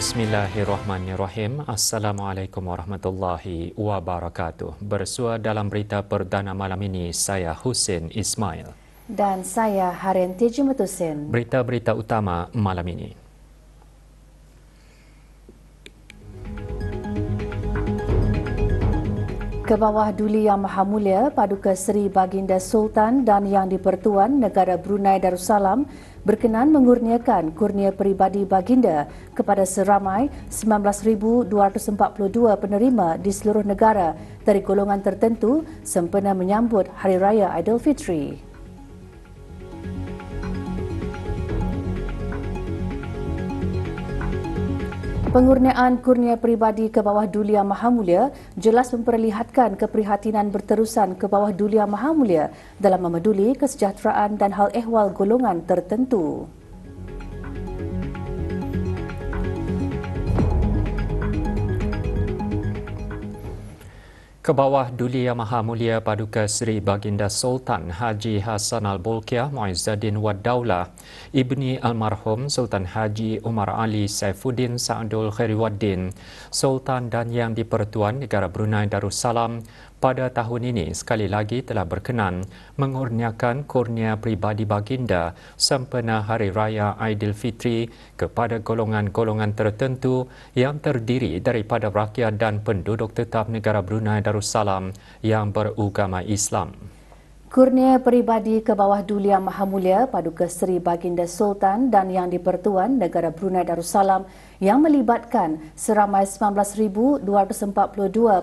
Bismillahirrahmanirrahim. Assalamualaikum warahmatullahi wabarakatuh. Bersua dalam berita perdana malam ini, saya Husin Ismail. Dan saya Haren Tejumetusin. Berita-berita utama malam ini. Kebawah Duli Yang Maha Mulia Paduka Seri Baginda Sultan dan Yang di-Pertuan Negara Brunei Darussalam berkenan mengurniakan kurnia peribadi baginda kepada seramai 19,242 penerima di seluruh negara dari golongan tertentu sempena menyambut Hari Raya Aidilfitri. Pengurniaan kurnia peribadi ke bawah Duli Yang Maha Mulia jelas memperlihatkan keprihatinan berterusan ke bawah Duli Yang Maha Mulia dalam memeduli kesejahteraan dan hal ehwal golongan tertentu. Kebawah Duli Yang Maha Mulia Paduka Seri Baginda Sultan Haji Hassan Al-Bolkiah Muizzaddin Wad Daulah, Ibni Almarhum Sultan Haji Umar Ali Saifuddin Sa'adul Khairiwaddin, Sultan dan Yang di-Pertuan Negara Brunei Darussalam pada tahun ini sekali lagi telah berkenan mengurniakan kurnia peribadi baginda sempena Hari Raya Aidilfitri kepada golongan-golongan tertentu yang terdiri daripada rakyat dan penduduk tetap negara Brunei Darussalam yang beragama Islam. Kurnia peribadi ke bawah Duli Yang Maha Mulia Paduka Seri Baginda Sultan dan Yang di-Pertuan Negara Brunei Darussalam yang melibatkan seramai 19,242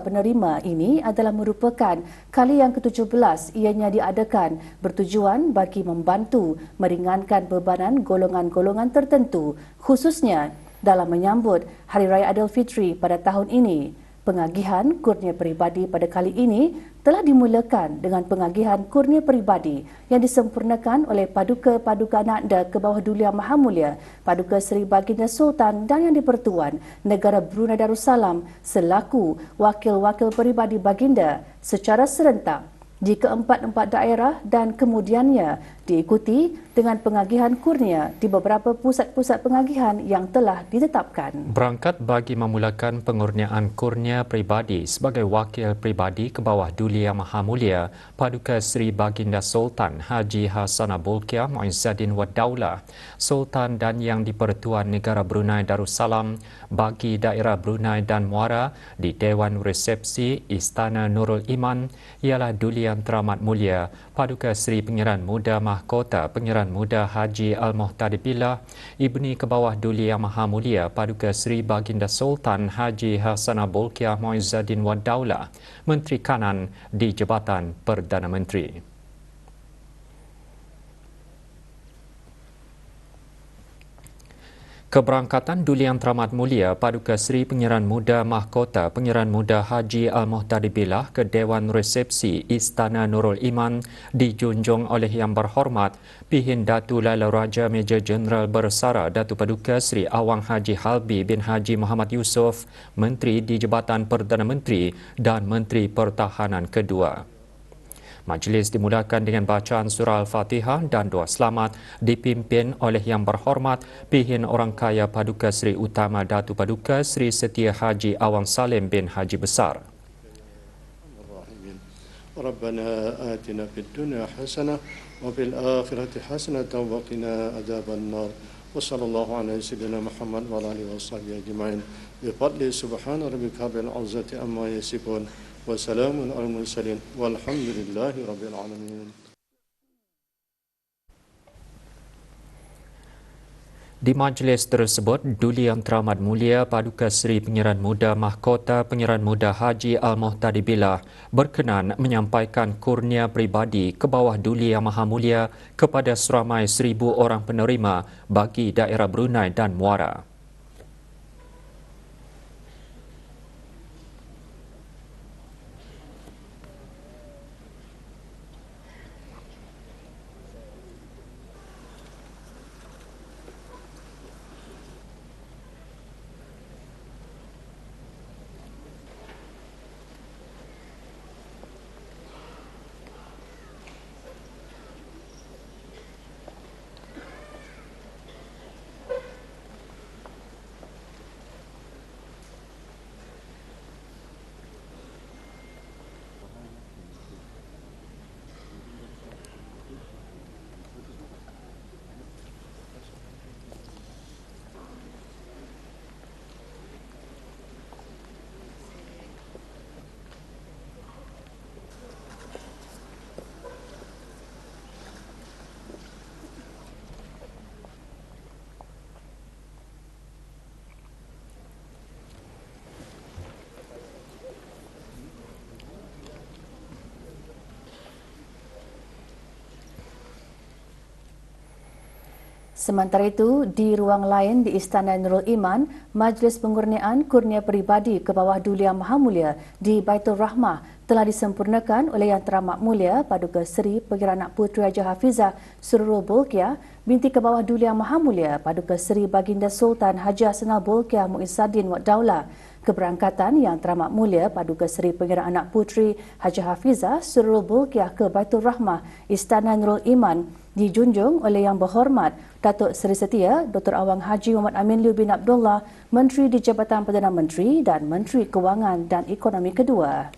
penerima ini adalah merupakan kali yang ke-17 ianya diadakan bertujuan bagi membantu meringankan bebanan golongan-golongan tertentu khususnya dalam menyambut Hari Raya Aidilfitri pada tahun ini. Pengagihan kurnia peribadi pada kali ini telah dimulakan dengan pengagihan kurnia peribadi yang disempurnakan oleh Paduka-Paduka Ananda ke bawah Duli Yang Maha Mulia Paduka Seri Baginda Sultan dan Yang di-Pertuan Negara Brunei Darussalam selaku wakil-wakil peribadi baginda secara serentak di keempat-empat daerah dan kemudiannya diikuti dengan pengagihan kurnia di beberapa pusat-pusat pengagihan yang telah ditetapkan. Berangkat bagi memulakan pengurniaan kurnia peribadi sebagai wakil peribadi ke bawah Duli Yang Maha Mulia Paduka Seri Baginda Sultan Haji Hassan Al-Bolkiah Muizzaddin Wad Daulah, Sultan dan Yang di-Pertuan Negara Brunei Darussalam bagi daerah Brunei dan Muara di Dewan Resepsi Istana Nurul Iman ialah Duli Yang Teramat Mulia Paduka Seri Pengiran Muda Mahkota Pengiran Muda Haji Al-Muhtadi Billah, Ibni ke bawah Duli Yang Maha Mulia Paduka Seri Baginda Sultan Haji Hassan Al-Bolkiah Muizzaddin Wad Daulah, Menteri Kanan di Jabatan Perdana Menteri. Keberangkatan Duli Yang Teramat Mulia Paduka Seri Pengiran Muda Mahkota Pengiran Muda Haji Al-Muhtadi Billah ke Dewan Resepsi Istana Nurul Iman dijunjung oleh Yang Berhormat Pihin Datu Laila Raja Major Jeneral Bersara Datu Paduka Seri Awang Haji Halbi bin Haji Muhammad Yusof, Menteri di Jabatan Perdana Menteri dan Menteri Pertahanan kedua. Majlis dimulakan dengan bacaan surah Al-Fatihah dan doa selamat dipimpin oleh Yang Berhormat Pihin Orang Kaya Paduka Seri Utama Datu Paduka Seri Setia Haji Awang Salim bin Haji Besar. Rabbana atina fid dunya hasanah wa fil akhirati hasanah wa qina adzaban nar. Wa sallallahu ala sayyidina Muhammad wa ala alihi washabbihi ajma'in. Bi fadli subhana rabbika rabbil izzati amma yasifun. Wassalamun ala mursalin walhamdulillahi rabbil alamin. Di majlis tersebut, Duli Yang Teramat Mulia Paduka Seri Pengiran Muda Mahkota Pengiran Muda Haji Al-Muhtadi Billah berkenan menyampaikan kurnia peribadi ke bawah Duli Yang Maha Mulia kepada seramai 1,000 orang penerima bagi daerah Brunei dan Muara. Sementara itu, di ruang lain di Istana Nurul Iman, Majlis Pengurniaan Kurnia Peribadi ke bawah Duli Yang Maha Mulia di Baitul Rahmah telah disempurnakan oleh Yang Teramat Mulia Paduka Seri Pengira Anak Puteri Haji Hafizah Sururul Bolkiah binti ke bawah Duli Yang Maha Mulia Paduka Seri Baginda Sultan Haji Hassanal Bolkiah Muizzaddin Wad Daulah. Keberangkatan Yang Teramat Mulia Paduka Seri Pengira Anak Puteri Haji Hafizah Sururul Bolkiah ke Baitul Rahmah Istana Nurul Iman dijunjung oleh Yang Berhormat Datuk Seri Setia Dr. Awang Haji Muhammad Amin Liu bin Abdullah, Menteri di Jabatan Perdana Menteri dan Menteri Kewangan dan Ekonomi kedua.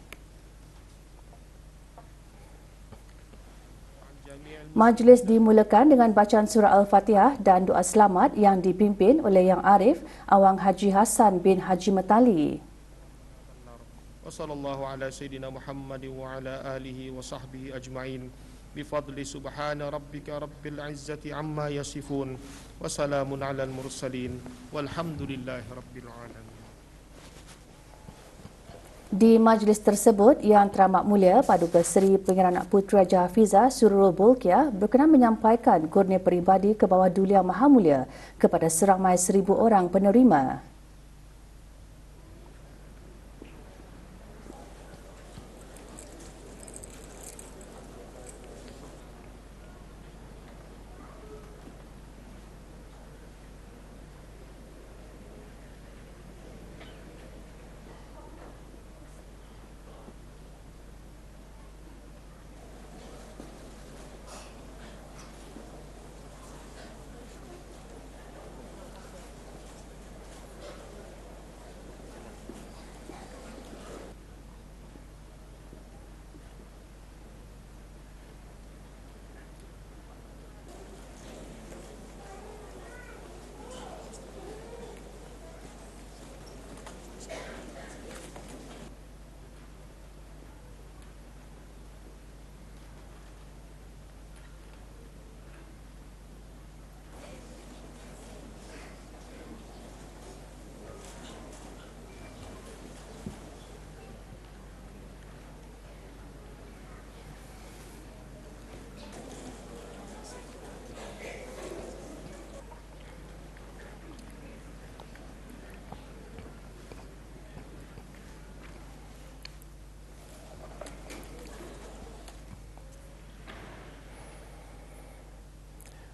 Majlis dimulakan dengan bacaan surah Al-Fatihah dan doa selamat yang dipimpin oleh Yang Arif Awang Haji Hassan bin Haji Metali. Wassallallahu ala sayyidina Muhammad wa ala alihi wa sahbihi ajma'in. Bifadli subhana rabbika rabbil izzati amma yasifun. Wassalamun ala al-mursalin. Walhamdulillahi rabbil alamin. Di majlis tersebut, Yang Teramat Mulia Paduka Seri Pengira Anak Puteri Haji Hafizah Sururul Bolkiah berkenan menyampaikan kurnia peribadi ke bawah Duli Yang Maha Mulia kepada seramai 1,000 orang penerima.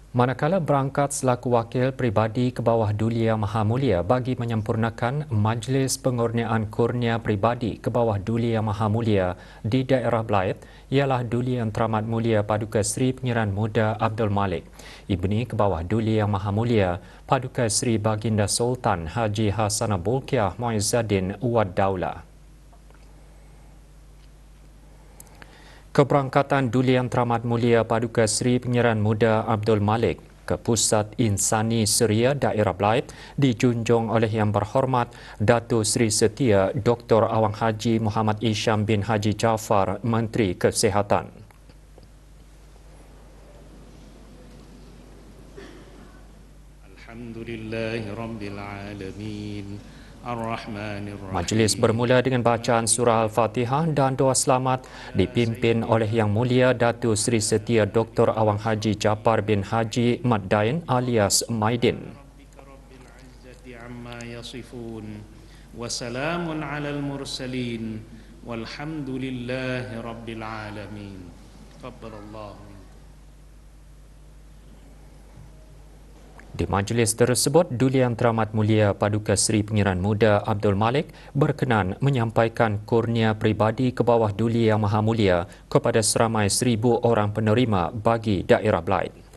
Manakala berangkat selaku wakil peribadi ke bawah Duli Yang Maha Mulia bagi menyempurnakan Majlis Pengurniaan Kurnia Peribadi ke bawah Duli Yang Maha Mulia di daerah Blyth ialah Duli Yang Teramat Mulia Paduka Seri Pengiran Muda Abdul Malik, ibni ke bawah Duli Yang Maha Mulia Paduka Seri Baginda Sultan Haji Hassanal Bolkiah Muizzaddin Wad Daulah. Keberangkatan Duli Yang Teramat Mulia Paduka Seri Pengiran Muda Abdul Malik ke Pusat Insani Suria Daerah Blyth dijunjung oleh Yang Berhormat Datuk Seri Setia Dr. Awang Haji Muhammad Isham bin Haji Jaafar, Menteri Kesihatan. Alhamdulillahirabbil alamin. Majlis bermula dengan bacaan surah Al-Fatihah dan doa selamat dipimpin oleh Yang Mulia Datuk Seri Setia Dr. Awang Haji Jaafar bin Haji Maddain alias Maidin. Wassalamun alal mursalin walhamdulillahi rabbil alamin. Taqabbalallahu. Di majlis tersebut, Duli Yang Teramat Mulia Paduka Seri Pengiran Muda Abdul Malik berkenan menyampaikan kurnia peribadi ke bawah Duli Yang Maha Mulia kepada seramai 1,000 orang penerima bagi daerah Blyth.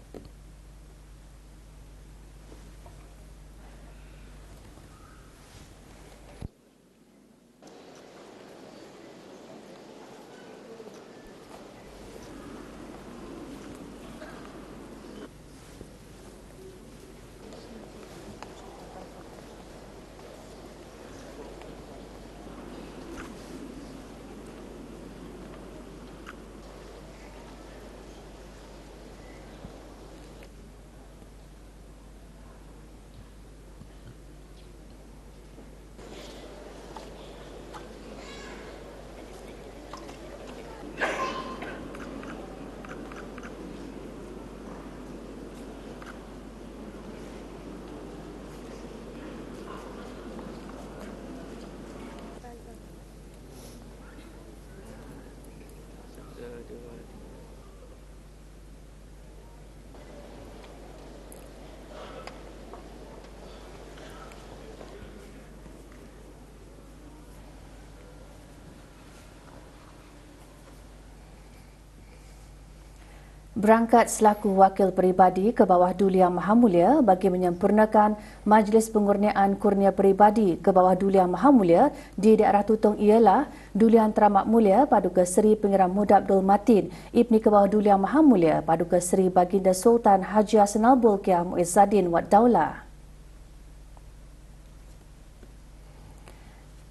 Berangkat selaku wakil peribadi ke bawah Duli Yang Maha Mulia bagi menyempurnakan Majlis Pengurniaan Kurnia Peribadi ke bawah Duli Yang Maha Mulia di daerah Tutong ialah Duli Yang Teramat Mulia Paduka Seri Pengiran Muda Abdul Matin, Ibni ke bawah Duli Yang Maha Mulia Paduka Seri Baginda Sultan Haji Hassanal Bolkiah Muizzaddin Wad Daulah.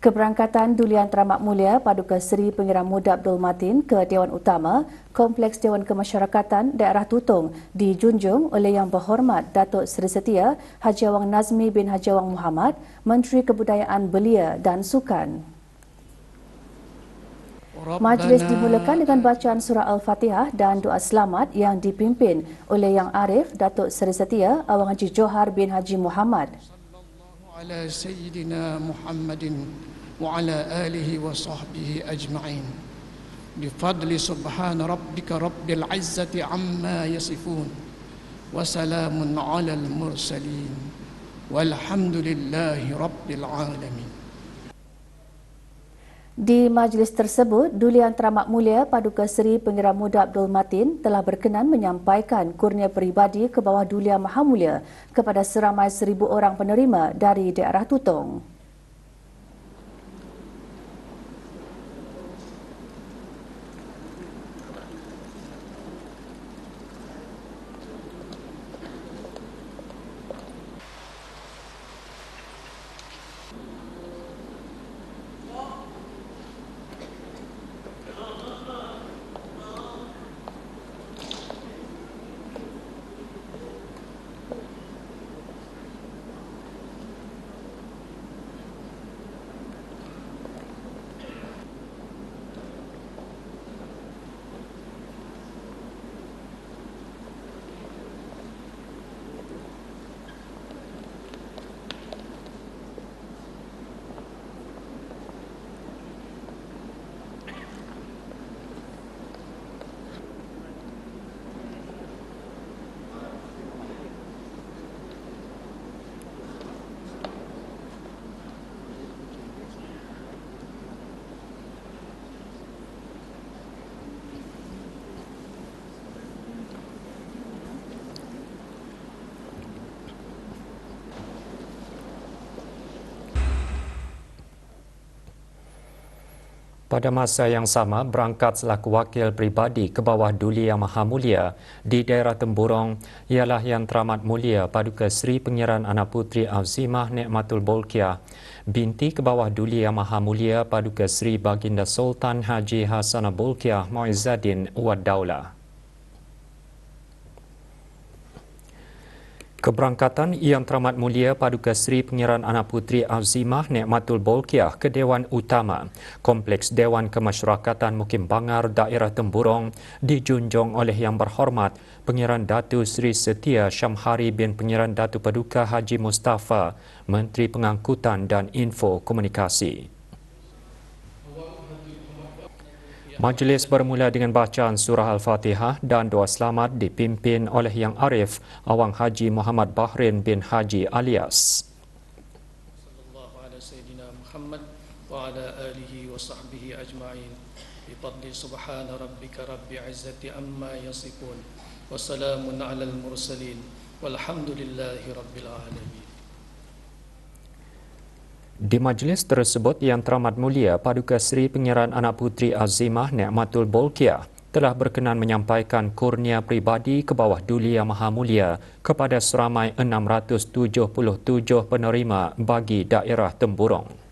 Keberangkatan Duli Yang Teramat Mulia Paduka Seri Pengiran Muda Abdul Matin ke Dewan Utama Kompleks Dewan Kemasyarakatan Daerah Tutong dijunjung oleh Yang Berhormat Datuk Seri Setia Haji Awang Nazmi bin Haji Awang Muhammad, Menteri Kebudayaan Belia dan Sukan. Majlis dimulakan dengan bacaan surah Al-Fatihah dan doa selamat yang dipimpin oleh Yang Arif Datuk Seri Setia Awang Haji Johar bin Haji Muhammad. على سيدنا محمد وعلى آله وصحبه أجمعين بفضل سبحان ربك رب العزة عما يصفون وسلام على المرسلين والحمد لله رب العالمين. Di majlis tersebut, Duli Yang Teramat Mulia Paduka Seri Pengiran Muda Abdul Matin telah berkenan menyampaikan kurnia peribadi ke bawah Duli Yang Maha Mulia kepada seramai 1,000 orang penerima dari daerah Tutong. Pada masa yang sama, berangkat selaku wakil peribadi ke bawah Duli Yang Maha Mulia di daerah Temburong ialah Yang Teramat Mulia Paduka Seri Pengiran Anak Puteri Azimah Nikmatul Bolkiah, binti ke bawah Duli Yang Maha Mulia Paduka Seri Baginda Sultan Haji Hassanal Bolkiah Muizzaddin Wad Daulah. Keberangkatan Yang Teramat Mulia Paduka Seri Pengiran Anak Puteri Azimah Nikmatul Bolkiah ke Dewan Utama Kompleks Dewan Kemasyarakatan Mukim Bangar Daerah Temburong dijunjung oleh Yang Berhormat Pengiran Datu Seri Setia Syamhari bin Pengiran Datu Paduka Haji Mustafa, Menteri Pengangkutan dan Info Komunikasi. Majlis bermula dengan bacaan surah Al-Fatihah dan doa selamat dipimpin oleh Yang Arif Awang Haji Muhammad Bahrin bin Haji Alias. Sallallahu ala sayyidina Muhammad wa ala alihi wa sahbihi ajma'in. Bifadli subhana rabbika rabbil izzati amma yasifun. Wa salamun ala al-mursalin. Walhamdulillahi rabbil alamin. Di majlis tersebut, Yang Teramat Mulia Paduka Seri Pengiran Anak Puteri Azimah Nikmatul Bolkiah telah berkenan menyampaikan kurnia peribadi ke bawah Duli Yang Maha Mulia kepada seramai 677 penerima bagi daerah Temburong.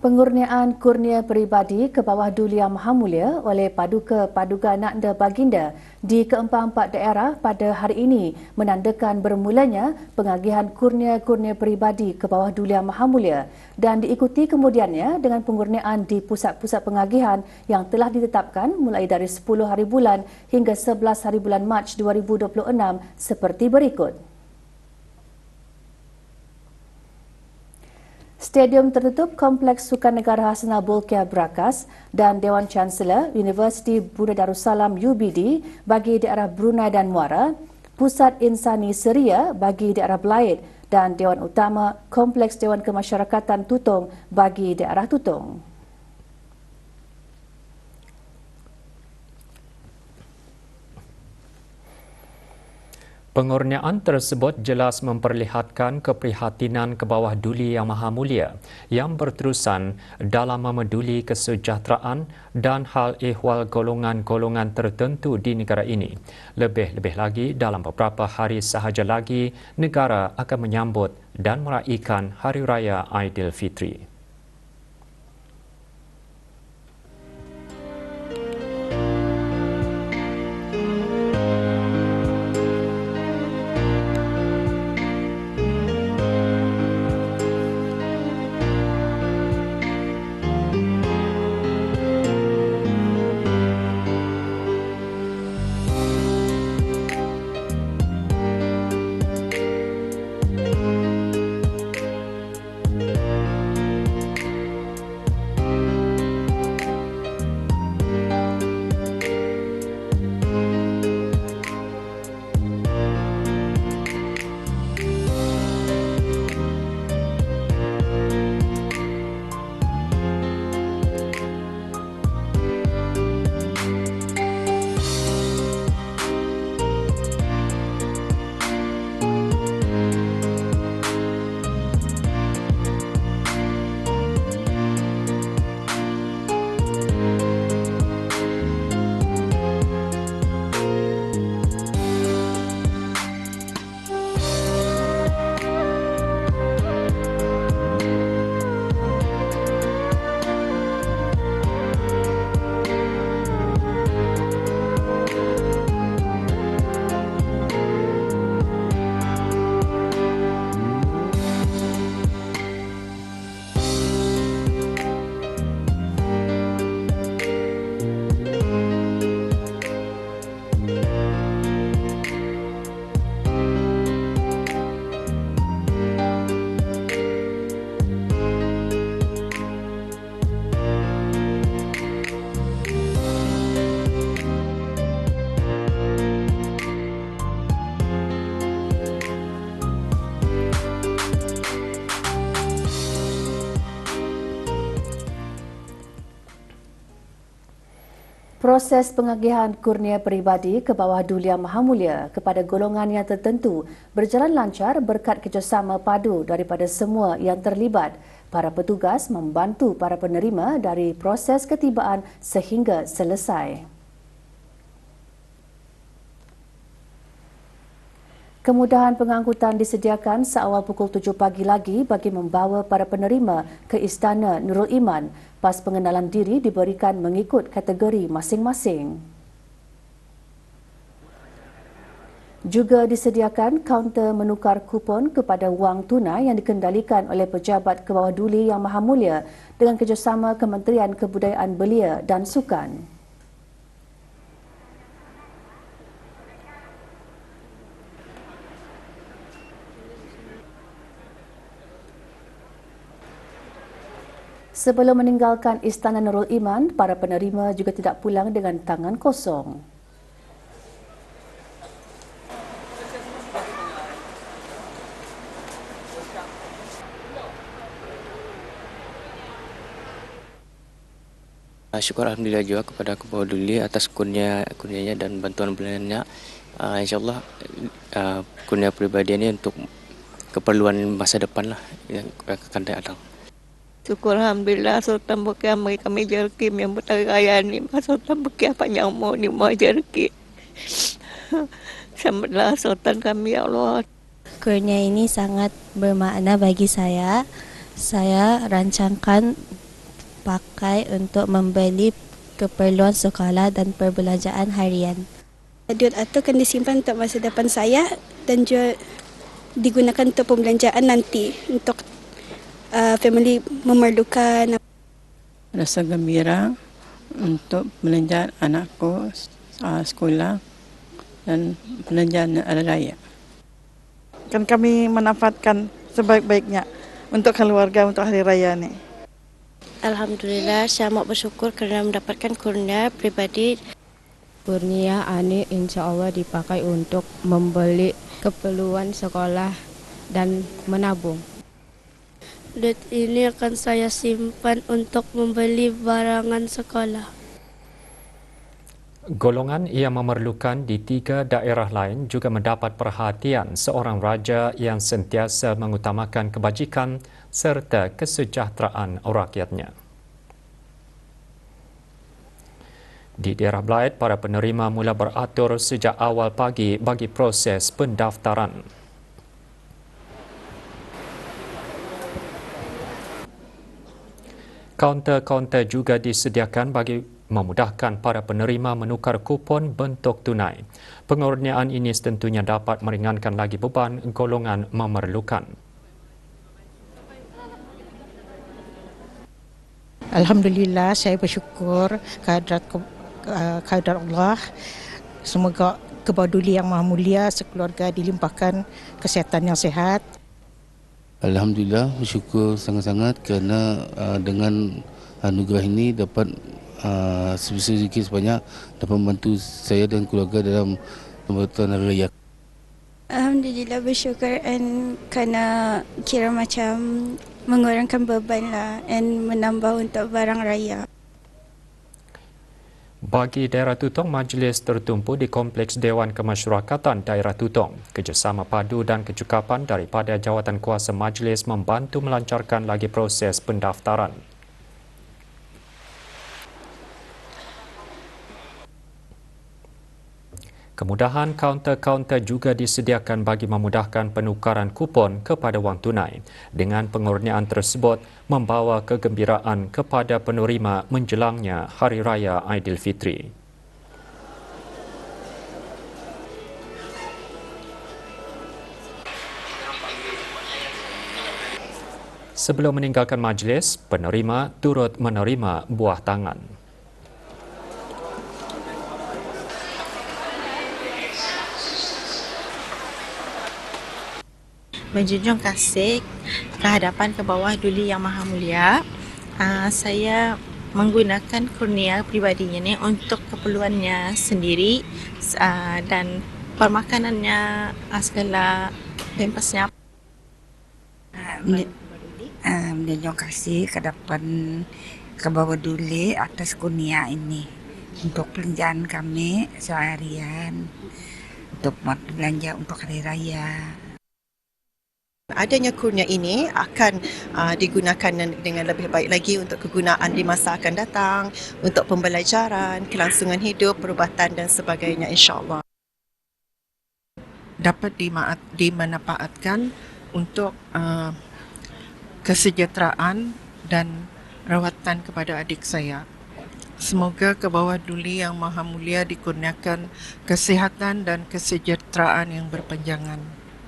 Pengurniaan kurnia peribadi ke bawah Duli Yang Maha Mulia oleh Paduka Paduka Nakda Baginda di keempat-empat daerah pada hari ini menandakan bermulanya pengagihan kurnia-kurnia peribadi ke bawah Duli Yang Maha Mulia dan diikuti kemudiannya dengan pengurniaan di pusat-pusat pengagihan yang telah ditetapkan mulai dari 10 hari bulan hingga 11 hari bulan Mac 2026 seperti berikut. Stadium tertutup Kompleks Sukan Negara Hassanah Bolkiah Berakas dan Dewan Chancellor Universiti Brunei Darussalam UBD bagi daerah Brunei dan Muara, Pusat Insani Seria bagi daerah Belait dan Dewan Utama Kompleks Dewan Kemasyarakatan Tutong bagi daerah Tutong. Pengurniaan tersebut jelas memperlihatkan keprihatinan ke bawah Duli Yang Maha Mulia yang berterusan dalam memeduli kesejahteraan dan hal ehwal golongan-golongan tertentu di negara ini. Lebih-lebih lagi, dalam beberapa hari sahaja lagi, negara akan menyambut dan meraihkan Hari Raya Aidilfitri. Proses pengagihan kurnia peribadi ke bawah Duli Yang Maha Mulia kepada golongan yang tertentu berjalan lancar berkat kerjasama padu daripada semua yang terlibat. Para petugas membantu para penerima dari proses ketibaan sehingga selesai. Kemudahan pengangkutan disediakan seawal pukul 7 pagi lagi bagi membawa para penerima ke Istana Nurul Iman. Pas pengenalan diri diberikan mengikut kategori masing-masing. Juga disediakan kaunter menukar kupon kepada wang tunai yang dikendalikan oleh pejabat ke bawah Duli Yang Maha Mulia dengan kerjasama Kementerian Kebudayaan Belia dan Sukan. Sebelum meninggalkan Istana Nurul Iman, para penerima juga tidak pulang dengan tangan kosong. Syukur Alhamdulillah juga kepada Kepala Duli atas kurnianya dan bantuan beliaunya. InsyaAllah kurnia peribadi ini untuk keperluan masa depan lah yang akan datang. Syukur Alhamdulillah Sultan Bolkiah beri kami rezeki yang berteraya ni. Sultan Bolkiah panjang umur ni mau rezeki. Selamatlah Sultan kami ya Allah. Kurnia ini sangat bermakna bagi saya. Saya rancangkan dipakai untuk membeli keperluan sekolah dan perbelanjaan harian. Duit itu akan disimpan untuk masa depan saya dan juga digunakan untuk pembelanjaan nanti untuk family memerlukan. Rasa gembira untuk belanja anakku sekolah dan belanjaan hari raya. Kan kami manfaatkan sebaik-baiknya untuk keluarga untuk hari raya ni. Alhamdulillah, saya amat bersyukur kerana mendapatkan kurnia pribadi. Kurnia ini insya Allah dipakai untuk membeli keperluan sekolah dan menabung. Duit ini akan saya simpan untuk membeli barangan sekolah. Golongan yang memerlukan di 3 daerah lain juga mendapat perhatian seorang raja yang sentiasa mengutamakan kebajikan serta kesejahteraan rakyatnya. Di daerah Belait, para penerima mula beratur sejak awal pagi bagi proses pendaftaran. Kaunter-kaunter juga disediakan bagi memudahkan para penerima menukar kupon bentuk tunai. Pengurniaan ini tentunya dapat meringankan lagi beban golongan memerlukan. Alhamdulillah, saya bersyukur kehadrat Allah. Semoga Kebawah Yang Maha Mulia sekeluarga dilimpahkan kesihatan yang sihat. Alhamdulillah, bersyukur sangat-sangat kerana dengan anugerah ini dapat sedikit sebanyak dapat membantu saya dan keluarga dalam pembuatan hari raya. Alhamdulillah, bersyukur kerana kira macam mengurangkan beban lah dan menambah untuk barang raya. Bagi daerah Tutong, majlis tertumpu di Kompleks Dewan Kemasyarakatan Daerah Tutong. Kerjasama padu dan kecukapan daripada jawatan kuasa majlis membantu melancarkan lagi proses pendaftaran. Kemudahan kaunter-kaunter juga disediakan bagi memudahkan penukaran kupon kepada wang tunai. Dengan pengurniaan tersebut membawa kegembiraan kepada penerima menjelangnya Hari Raya Aidilfitri. Sebelum meninggalkan majlis, penerima turut menerima buah tangan. Menjunjung kasih kehadapan Kebawah Duli Yang Maha Mulia, saya menggunakan kurnia pribadinya ni untuk keperluannya sendiri dan permakanannya, segala pampasnya. Menjunjung kasih kehadapan Kebawah Duli atas kurnia ini untuk belanjaan kami seharian, untuk belanja untuk hari raya. Adanya kurnia ini akan digunakan dengan lebih baik lagi untuk kegunaan di masa akan datang, untuk pembelajaran, kelangsungan hidup, perubatan dan sebagainya, insya-Allah. Dapat dimanfaatkan untuk kesejahteraan dan rawatan kepada adik saya. Semoga Kebawah Duli Yang Maha Mulia dikurniakan kesihatan dan kesejahteraan yang berpanjangan.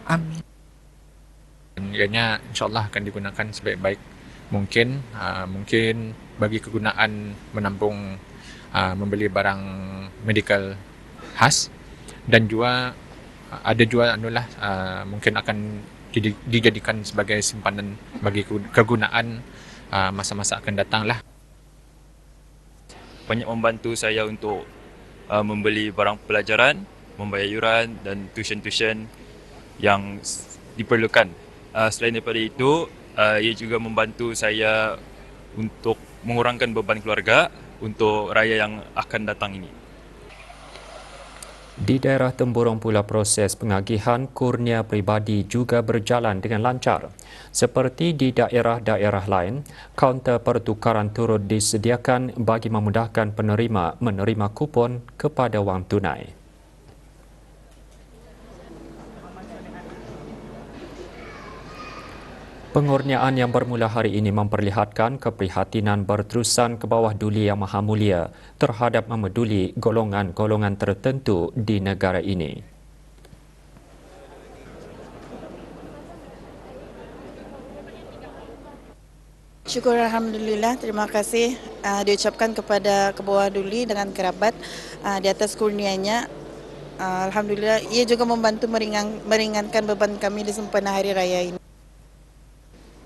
Amin. Ianya insyaAllah akan digunakan sebaik-baik mungkin. Mungkin bagi kegunaan menampung membeli barang medikal khas, dan juga ada juga mungkin akan dijadikan sebagai simpanan bagi kegunaan masa-masa akan datang lah. Banyak membantu saya untuk membeli barang pelajaran, membayar yuran dan tuition-tuition yang diperlukan. Selain daripada itu, ia juga membantu saya untuk mengurangkan beban keluarga untuk raya yang akan datang ini. Di daerah Temburong pula, proses pengagihan kurnia pribadi juga berjalan dengan lancar. Seperti di daerah-daerah lain, kaunter pertukaran turut disediakan bagi memudahkan penerima menerima kupon kepada wang tunai. Pengurniaan yang bermula hari ini memperlihatkan keprihatinan berterusan ke bawah Duli Yang Maha Mulia terhadap memeduli golongan-golongan tertentu di negara ini. Syukur Alhamdulillah, terima kasih diucapkan kepada Kebawah Duli dengan kerabat di atas kurnianya. Alhamdulillah, ia juga membantu meringankan beban kami di sempena Hari Raya ini.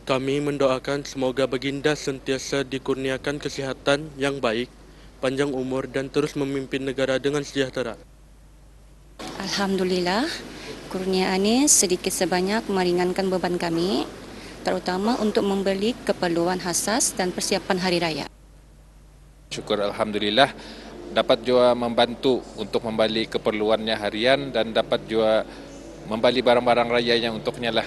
Kami mendoakan semoga baginda sentiasa dikurniakan kesihatan yang baik, panjang umur dan terus memimpin negara dengan sejahtera. Alhamdulillah, kurnia ini sedikit sebanyak meringankan beban kami, terutama untuk membeli keperluan khas dan persiapan Hari Raya. Syukur Alhamdulillah, dapat juga membantu untuk membeli keperluannya harian dan dapat juga membeli barang-barang raya yang untuknya lah.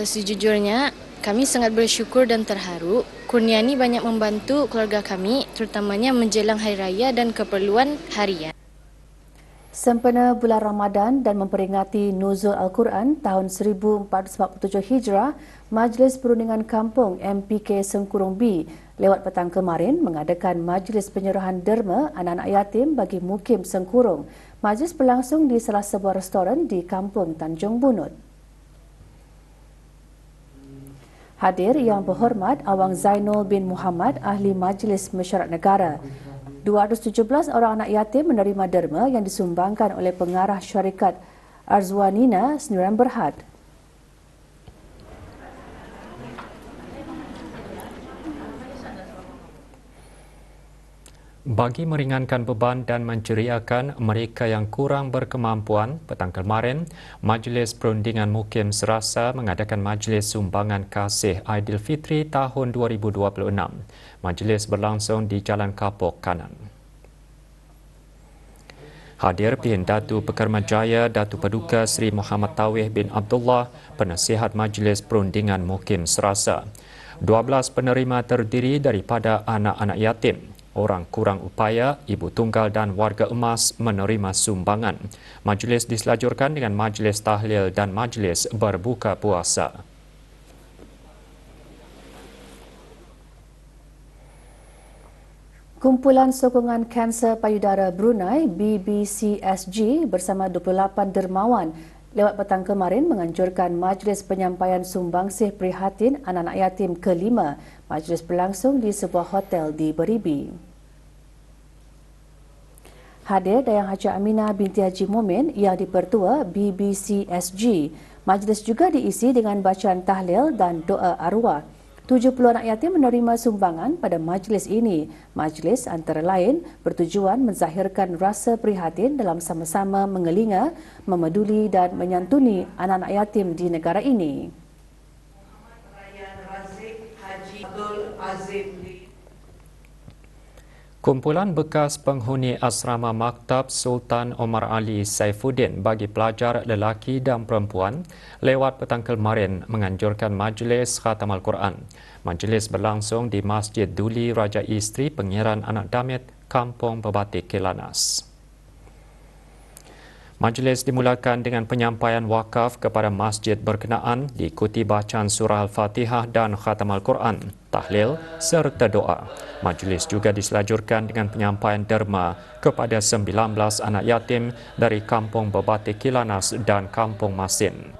Sejujurnya, kami sangat bersyukur dan terharu. Kurnia ini banyak membantu keluarga kami, terutamanya menjelang Hari Raya dan keperluan harian. Sempena bulan Ramadan dan memperingati Nuzul Al-Quran tahun 1447 Hijrah, Majlis Perundingan Kampung MPK Sengkurung B lewat petang kemarin mengadakan Majlis Penyerahan Derma anak-anak yatim bagi Mukim Sengkurung. Majlis berlangsung di salah sebuah restoran di Kampung Tanjung Bunut. Hadir yang berhormat Awang Zainul bin Muhammad, Ahli Majlis Mesyuarat Negara. 217 orang anak yatim menerima derma yang disumbangkan oleh pengarah syarikat Arzwanina Sendirian Berhad. Bagi meringankan beban dan menceriakan mereka yang kurang berkemampuan, petang kemarin, Majlis Perundingan Mukim Serasa mengadakan Majlis Sumbangan Kasih Aidilfitri tahun 2026. Majlis berlangsung di Jalan Kapok Kanan. Hadir Pihak Datu Pekermajaya Datu Paduka Seri Muhammad Tawih bin Abdullah, Penasihat Majlis Perundingan Mukim Serasa. 12 penerima terdiri daripada anak-anak yatim, orang kurang upaya, ibu tunggal dan warga emas menerima sumbangan. Majlis diselajurkan dengan majlis tahlil dan majlis berbuka puasa. Kumpulan Sokongan Kanser Payudara Brunei BBCSG bersama 28 dermawan lewat petang kemarin menganjurkan Majlis Penyampaian Sumbangsih Prihatin Anak-anak Yatim ke-5. Majlis berlangsung di sebuah hotel di Beribi. Hadir Dayang Haji Aminah binti Haji Momin yang dipertua BBCSG. Majlis juga diisi dengan bacaan tahlil dan doa arwah. 70 anak yatim menerima sumbangan pada majlis ini. Majlis antara lain bertujuan menzahirkan rasa prihatin dalam sama-sama mengelinga, memeduli dan menyantuni anak-anak yatim di negara ini. Kumpulan bekas penghuni asrama Maktab Sultan Omar Ali Saifuddin bagi pelajar lelaki dan perempuan lewat petang kemarin menganjurkan majlis khatam Al-Quran. Majlis berlangsung di Masjid Duli Raja Isteri Pengiran Anak Damit, Kampung Bebatik, Kelanas. Majlis dimulakan dengan penyampaian wakaf kepada masjid berkenaan diikuti bacaan surah Al-Fatihah dan khatam Al-Quran, tahlil serta doa. Majlis juga diselajurkan dengan penyampaian derma kepada 19 anak yatim dari Kampung Bebatik Kelanas dan Kampung Masin.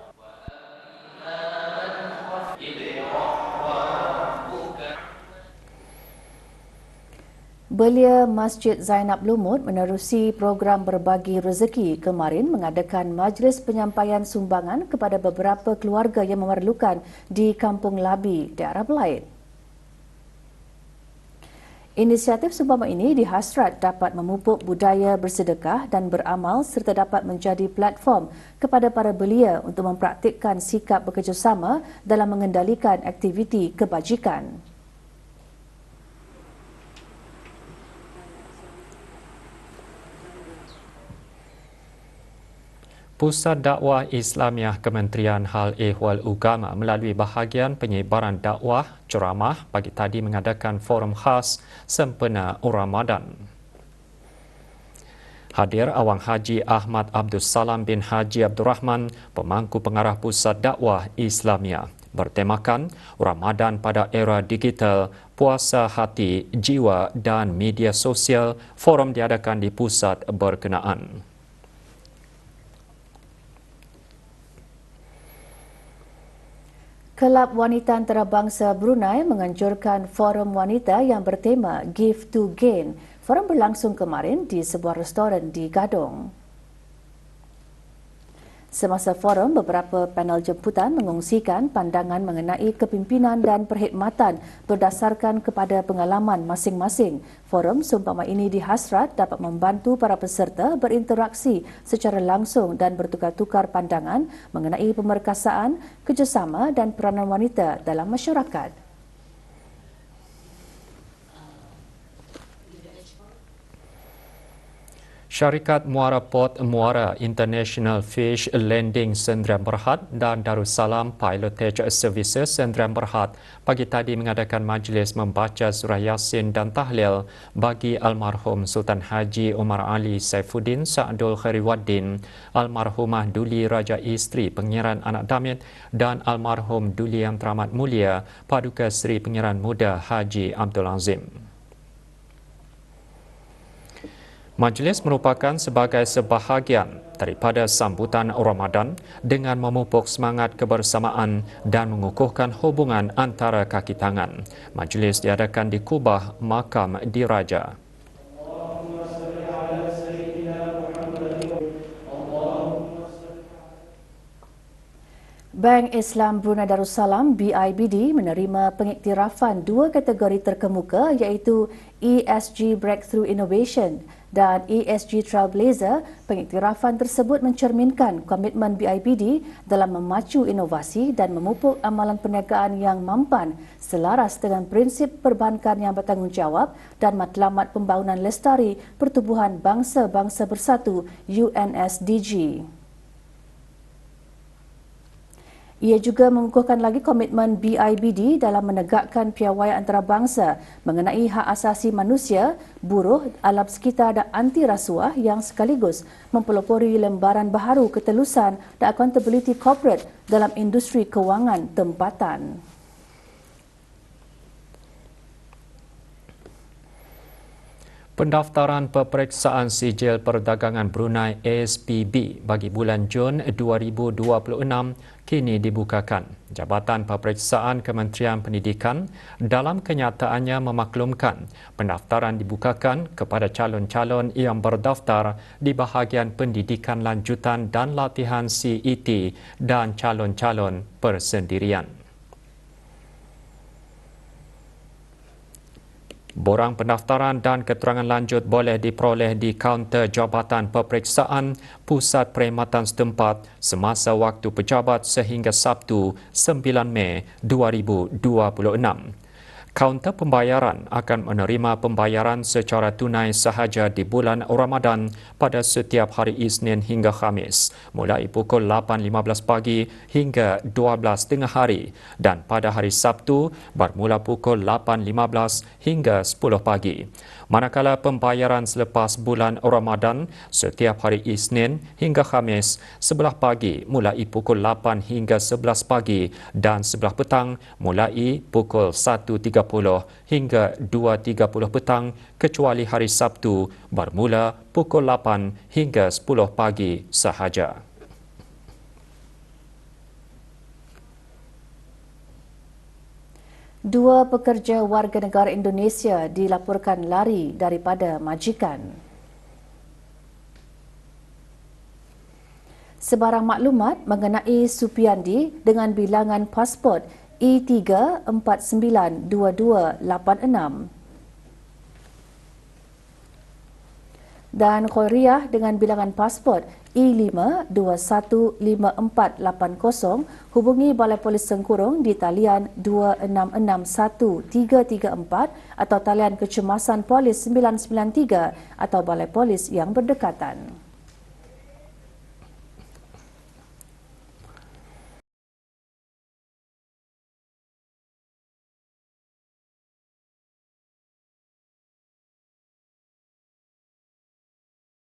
Belia Masjid Zainab Lumut menerusi program berbagi rezeki kemarin mengadakan majlis penyampaian sumbangan kepada beberapa keluarga yang memerlukan di Kampung Labi, daerah Belait. Inisiatif sumbangan ini dihasrat dapat memupuk budaya bersedekah dan beramal serta dapat menjadi platform kepada para belia untuk mempraktikkan sikap bekerjasama dalam mengendalikan aktiviti kebajikan. Pusat Dakwah Islamiah Kementerian Hal Ehwal Ugama melalui bahagian penyebaran dakwah ceramah pagi tadi mengadakan forum khas sempena Ramadan. Hadir Awang Haji Ahmad Abdul Salam bin Haji Abdul Rahman, pemangku pengarah Pusat Dakwah Islamia. Bertemakan Ramadan pada era digital, puasa hati, jiwa dan media sosial, forum diadakan di pusat berkenaan. Kelab Wanita Antarabangsa Brunei menganjurkan forum wanita yang bertema Give to Gain. Forum berlangsung kemarin di sebuah restoran di Gadong. Semasa forum, beberapa panel jemputan mengongsikan pandangan mengenai kepimpinan dan perkhidmatan berdasarkan kepada pengalaman masing-masing. Forum seumpama ini dihasrat dapat membantu para peserta berinteraksi secara langsung dan bertukar-tukar pandangan mengenai pemerkasaan, kerjasama dan peranan wanita dalam masyarakat. Syarikat Muara Port Muara International Fish Landing Sdn Bhd dan Darussalam Pilotage Services Sdn Bhd pagi tadi mengadakan majlis membaca surah Yasin dan tahlil bagi almarhum Sultan Haji Omar Ali Saifuddin Sa'dul Khairuddin, almarhumah Duli Raja Isteri Pengiran Anak Damit dan almarhum Duli Yang Teramat Mulia Paduka Seri Pengiran Muda Haji Abdul Azim. Majlis merupakan sebagai sebahagian daripada sambutan Ramadan dengan memupuk semangat kebersamaan dan mengukuhkan hubungan antara kaki tangan. Majlis diadakan di Kubah Makam Diraja. Bank Islam Brunei Darussalam BIBD menerima pengiktirafan dua kategori terkemuka iaitu ESG Breakthrough Innovation dan ESG Trailblazer. Pengiktirafan tersebut mencerminkan komitmen BIBD dalam memacu inovasi dan memupuk amalan perniagaan yang mampan selaras dengan prinsip perbankan yang bertanggungjawab dan matlamat pembangunan lestari Pertubuhan Bangsa-Bangsa Bersatu UNSDG. Ia juga mengukuhkan lagi komitmen BIBD dalam menegakkan piawaian antarabangsa mengenai hak asasi manusia, buruh, alam sekitar dan anti rasuah yang sekaligus mempelopori lembaran baharu ketelusan dan accountability corporate dalam industri kewangan tempatan. Pendaftaran peperiksaan sijil perdagangan Brunei ASPB bagi bulan Jun 2026 kini dibukakan. Jabatan Peperiksaan Kementerian Pendidikan dalam kenyataannya memaklumkan pendaftaran dibukakan kepada calon-calon yang berdaftar di bahagian pendidikan lanjutan dan latihan CET dan calon-calon persendirian. Borang pendaftaran dan keterangan lanjut boleh diperoleh di kaunter Jabatan Peperiksaan Pusat Perkhidmatan setempat semasa waktu pejabat sehingga Sabtu 9 Mei 2026. Kaunter pembayaran akan menerima pembayaran secara tunai sahaja di bulan Ramadan pada setiap hari Isnin hingga Khamis, mulai pukul 8.15 pagi hingga 12 tengah hari dan pada hari Sabtu bermula pukul 8.15 hingga 10 pagi. Manakala pembayaran selepas bulan Ramadan setiap hari Isnin hingga Khamis 11 pagi mulai pukul 8 hingga 11 pagi dan 11 petang mulai pukul 1.30 hingga 2.30 petang kecuali hari Sabtu bermula pukul 8 hingga 10 pagi sahaja. Dua pekerja warga negara Indonesia dilaporkan lari daripada majikan. Sebarang maklumat mengenai Supiandi dengan bilangan pasport E3492286 dan Khairiah dengan bilangan pasport E5215480 hubungi Balai Polis Sengkurung di talian 2661-334 atau talian Kecemasan Polis 993 atau Balai Polis yang berdekatan.